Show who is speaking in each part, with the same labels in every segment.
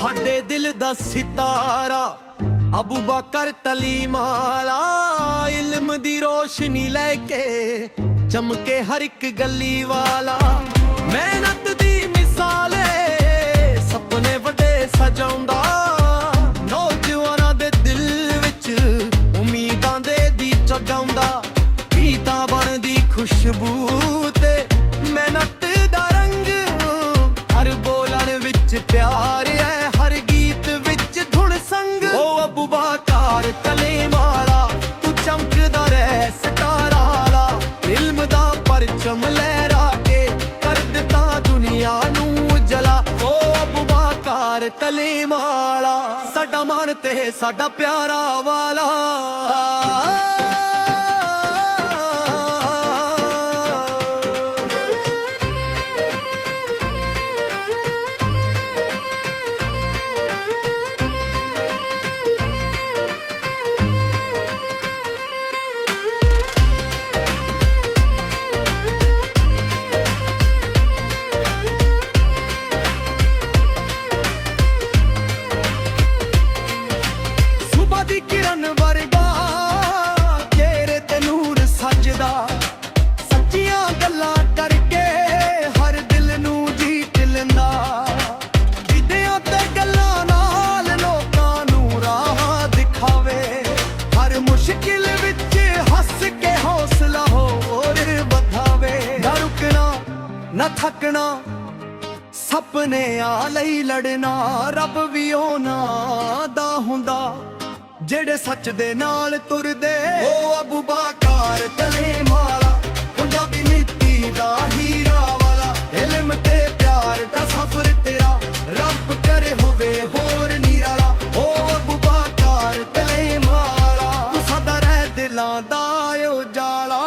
Speaker 1: ਸਾਡੇ ਦਿਲ ਦਾ ਸਿਤਾਰਾ ਅਬੂ ਬਕਰ ਤਲੀਮ ਵਾਲਾ, ਇਲਮ ਦੀ ਰੋਸ਼ਨੀ ਲੈ ਕੇ ਚਮਕੇ ਹਰ ਇੱਕ ਗਲੀ ਵਾਲਾ। ਮਿਹਨਤ ਦੀ ਮਿਸਾਲ ਏ, ਸੁਪਨੇ ਵੱਡੇ ਸਜਾਉਂਦਾ, ਨੌਜਵਾਨਾਂ ਦੇ ਦਿਲ ਵਿੱਚ ਉਮੀਦਾਂ ਦੇ ਦੀਪ ਜਗਾਉਂਦਾ। ਗੀਤਾਂ ਬਣਦੀ ਖੁਸ਼ਬੂ ਤੇ ਮਿਹਨਤ ਦਾ ਰੰਗ, ਹਰ ਬੋਲਣ ਵਿੱਚ ਪਿਆਰ ਹੈ, ਹਰ ਗੀਤ ਵਿੱਚ ਧੁਨ ਸੰਗ। ਓ ਅਬੂ ਬਕਰ ਤਲੀਮ ਵਾਲਾ, ਤੂੰ ਚਮਕਦਾ ਰਹਿ ਸਿਤਾਰਾ ਵਾਲਾ, ਇਲਮ ਦਾ ਪਰਚਮ ਲਹਿਰਾ ਕੇ ਕਰ ਦਿੱਤਾ ਦੁਨੀਆ ਨੂੰ ਉਜਲਾ। ਓ ਅਬੂ ਬਕਰ ਤਲੀਮ ਵਾਲਾ, ਸਾਡਾ ਮਨ ਤੇ ਸਾਡਾ ਪਿਆਰਾ ਵਾਲਾ। ਦੀ ਕਿਰਨ ਵਰਗਾ ਚਿਹਰੇ ਤੇ ਨੂਰ ਸੱਜਦਾ, ਸੱਚੀਆਂ ਗੱਲਾਂ ਕਰਕੇ ਹਰ ਦਿਲ ਨੂੰ ਜੀਤ ਲੈਂਦਾ। ਜਿੱਦਿਆਂ ਤੇ ਗੱਲਾਂ ਨਾਲ ਲੋਕਾਂ ਨੂੰ ਰਾਹ ਦਿਖਾਵੇ, ਹਰ ਮੁਸ਼ਕਿਲ ਵਿੱਚ ਹੱਸ ਕੇ ਹੌਸਲਾ ਹੋਰ ਵਧਾਵੇ। ਨਾ ਰੁਕਣਾ ਨਾ ਥੱਕਣਾ, ਸੁਪਨਿਆਂ ਲਈ ਲੜਨਾ, ਰੱਬ ਵੀ ਉਹਨਾਂ ਦਾ ਹੁੰਦਾ ਜਿਹੜੇ ਸੱਚ ਦੇ ਨਾਲ ਤੁਰਦੇ। ਓ ਅਬੂ ਬਕਰ ਤਲੀਮ ਵਾਲਾ, ਪੰਜਾਬੀ ਨੀਤੀ ਦਾ ਹੀਰਾ ਵਾਲਾ, ਇਲਮ ਤੇ ਪਿਆਰ ਦਾ ਸਫ਼ਰ ਤੇਰਾ ਰੱਬ ਕਰੇ ਹੋਵੇ ਹੋਰ ਨਿਰਾਲਾ। ਓ ਅਬੂ ਬਕਰ ਤਲੀਮ ਵਾਲਾ, ਤੂੰ ਸਦਾ ਰਹਿ ਦਿਲਾਂ ਦਾ ਉਜਾਲਾ।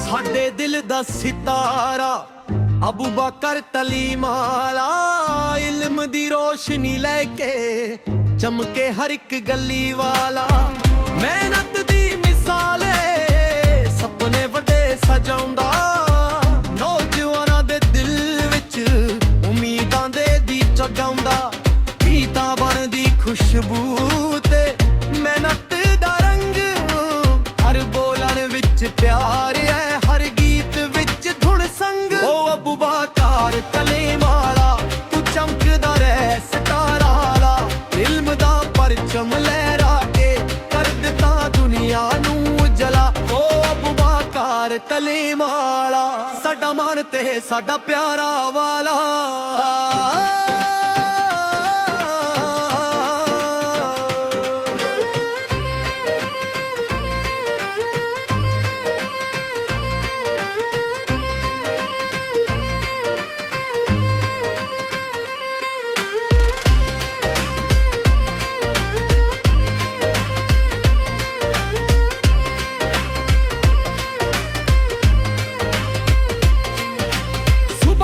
Speaker 1: ਸਾਡੇ ਦਿਲ ਦਾ ਸਿਤਾਰਾ ਅਬੂ ਬਕਰ ਤਲੀਮ ਵਾਲਾ, ਇਲਮ ਦੀ ਰੋਸ਼ਨੀ ਲੈ ਕੇ ਚਮਕੇ ਹਰ ਇੱਕ ਗਲੀ ਵਾਲਾ। ਮਿਹਨਤ ਦੀ ਮਿਸਾਲ ਏ, ਸੁਪਨੇ ਵੱਡੇ ਸਜਾਉਂਦਾ, ਨੌਜਵਾਨਾਂ ਦੇ ਦਿਲ ਵਿੱਚ ਉਮੀਦਾਂ ਦੇ ਦੀਪ ਜਗਾਉਂਦਾ। ਗੀਤਾਂ ਬਣਦੀ ਖੁਸ਼ਬੂ ਤੇ ਮਿਹਨਤ ਦਾ ਰੰਗ, ਹਰ ਬੋਲਣ ਵਿੱਚ ਪਿਆਰ ਹੈ, ਹਰ ਗੀਤ ਵਿੱਚ ਧੁਨ ਸੰਗ। ਓ ਅਬੂ ਬਕਰ ਤਲੀਮ ਵਾਲਾ, ਤੂੰ ਚਮਕਦਾ ਰਹਿ ਸਿਤਾਰਾ ਵਾਲਾ, ਇਲਮ ਦਾ ਪਰਚਮ ਲਹਿਰਾ ਕੇ ਕਰ ਦਿੱਤਾ ਦੁਨੀਆ ਨੂੰ ਉਜਲਾ। ਓ ਅਬੂ ਬਕਰ ਤਲੀਮ ਵਾਲਾ, ਸਾਡਾ ਮਨ ਤੇ ਸਾਡਾ ਪਿਆਰਾ ਵਾਲਾ।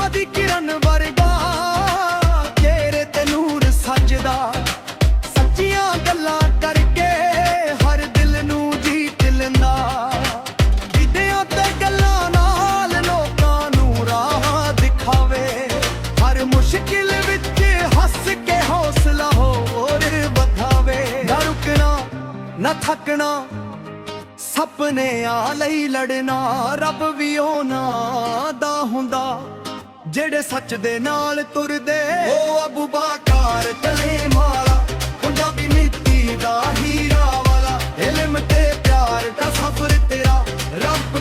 Speaker 1: ਦੀ ਕਿਰਨ ਵਰਗਾ ਚਿਹਰੇ ਤੇ ਨੂਰ ਸੱਜਦਾ, ਸੱਚੀਆਂ ਗੱਲਾਂ ਕਰਕੇ ਹਰ ਦਿਲ ਨੂੰ ਜੀਤ ਲੈਂਦਾ। ਜਿੱਦਿਆਂ ਤੇ ਗੱਲਾਂ ਨਾਲ ਲੋਕਾਂ ਨੂੰ ਰਾਹ ਦਿਖਾਵੇ, ਹਰ ਮੁਸ਼ਕਿਲ ਵਿੱਚ ਹੱਸ ਕੇ ਹੌਸਲਾ ਹੋਰ ਵਧਾਵੇ। ਨਾ ਰੁਕਣਾ ਨਾ ਥੱਕਣਾ, ਸੁਪਨਿਆਂ ਲਈ ਲੜਨਾ, ਰੱਬ ਵੀ ਉਹਨਾਂ ਦਾ ਹੁੰਦਾ ਜਿਹੜੇ ਸੱਚ ਦੇ ਨਾਲ ਤੁਰਦੇ। ਓ ਅਬੂ ਬਕਰ ਤਲੀਮ ਵਾਲਾ, ਪੰਜਾਬੀ ਨੀਤੀ ਦਾ ਹੀਰਾ ਵਾਲਾ, ਇਲਮ ਤੇ ਪਿਆਰ ਦਾ ਸਫ਼ਰ ਤੇਰਾ ਰੱਬ